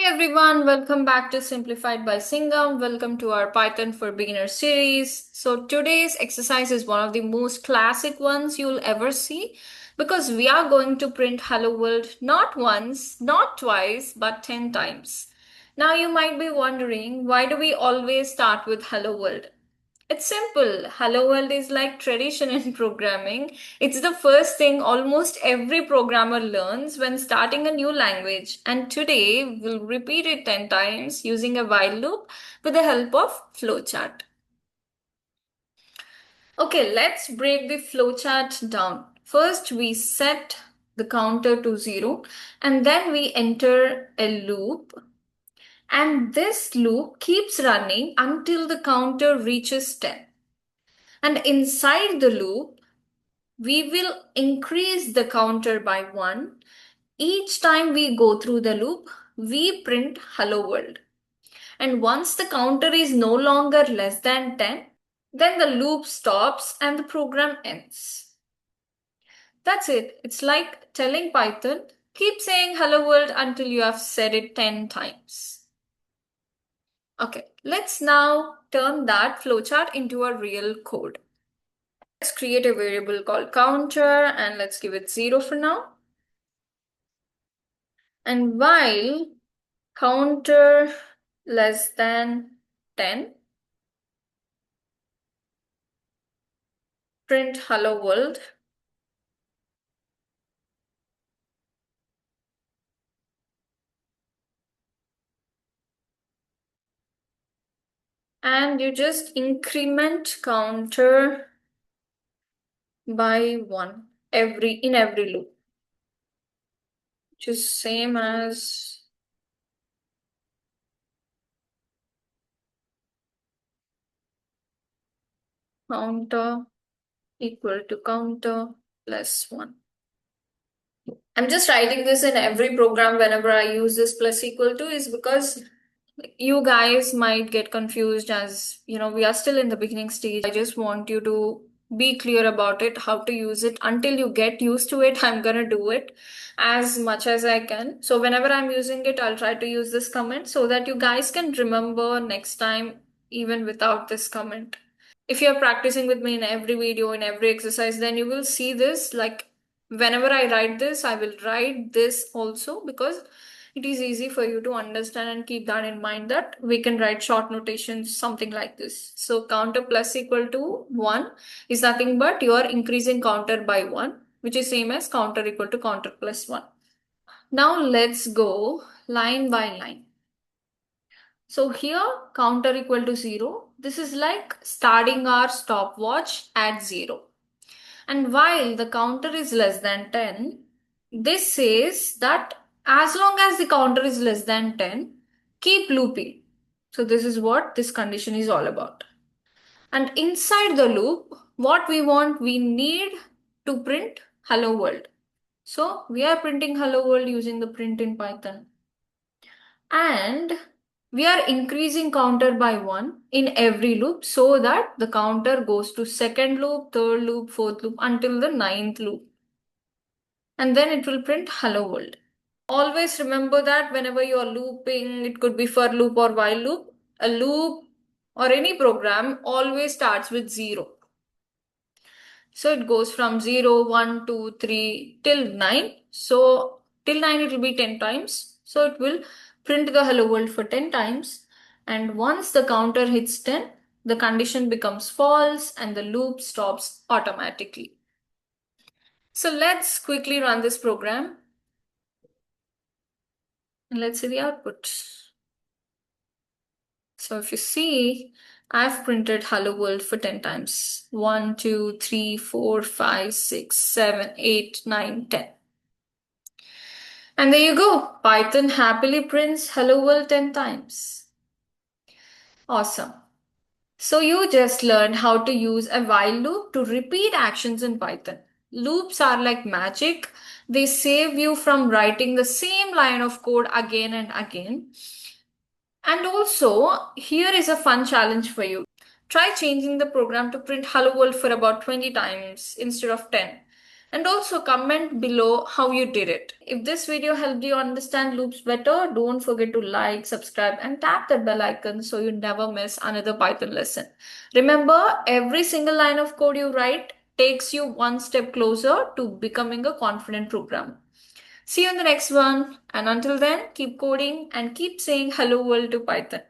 Everyone, welcome back to Simplified by Singham. Welcome to our Python for Beginners series. So today's exercise is one of the most classic ones you'll ever see because we are going to print Hello World not once, not twice, but 10 times. Now you might be wondering, why do we always start with Hello World? It's simple. Hello World is like tradition in programming. It's the first thing almost every programmer learns when starting a new language. And today we'll repeat it 10 times using a while loop with the help of flowchart. Okay, let's break the flowchart down. First, we set the counter to 0 and then we enter a loop. And this loop keeps running until the counter reaches 10. And inside the loop, we will increase the counter by 1. Each time we go through the loop, we print hello world. And once the counter is no longer less than 10, then the loop stops and the program ends. That's it. It's like telling Python, keep saying hello world until you have said it 10 times. Okay, let's now turn that flowchart into a real code. Let's create a variable called counter and let's give it 0 for now. And while counter less than 10, print hello world. And you just increment counter by 1 in every loop, which is same as counter equal to counter plus 1. I'm just writing this in every program whenever I use this plus equal to is because you guys might get confused as we are still in the beginning stage. I just want you to be clear about it, how to use it. Until you get used to it, I'm gonna do it as much as I can. So whenever I'm using it, I'll try to use this comment so that you guys can remember next time even without this comment. If you're practicing with me in every video, in every exercise, then you will see this. Like whenever I write this, I will write this also because it is easy for you to understand and keep that in mind that we can write short notations, something like this. So counter plus equal to 1 is nothing but you are increasing counter by 1, which is same as counter equal to counter plus 1. Now let's go line by line. So here counter equal to 0. This is like starting our stopwatch at 0. And while the counter is less than 10, this says that as long as the counter is less than 10, keep looping. So this is what this condition is all about. And inside the loop, what we need to print hello world. So we are printing hello world using the print in Python. And we are increasing counter by 1 in every loop so that the counter goes to second loop, third loop, fourth loop until the ninth loop. And then it will print hello world. Always remember that whenever you are looping, it could be for loop or while loop, a loop or any program always starts with 0. So it goes from 0, 1, 2, 3 till 9. So till 9 it will be 10 times. So it will print the hello world for 10 times. And once the counter hits 10, the condition becomes false and the loop stops automatically. So let's quickly run this program. And let's see the output. So if you see, I've printed hello world for 10 times. 1, 2, 3, 4, 5, 6, 7, 8, 9, 10. And there you go. Python happily prints hello world 10 times. Awesome. So you just learned how to use a while loop to repeat actions in Python. Loops are like magic. They save you from writing the same line of code again and again. And also, here is a fun challenge for you. Try changing the program to print hello world for about 20 times instead of 10. And also comment below how you did it. If this video helped you understand loops better, don't forget to like, subscribe, and tap that bell icon so you never miss another Python lesson. Remember, every single line of code you write takes you one step closer to becoming a confident programmer. See you in the next one, and until then, keep coding and keep saying hello world to Python.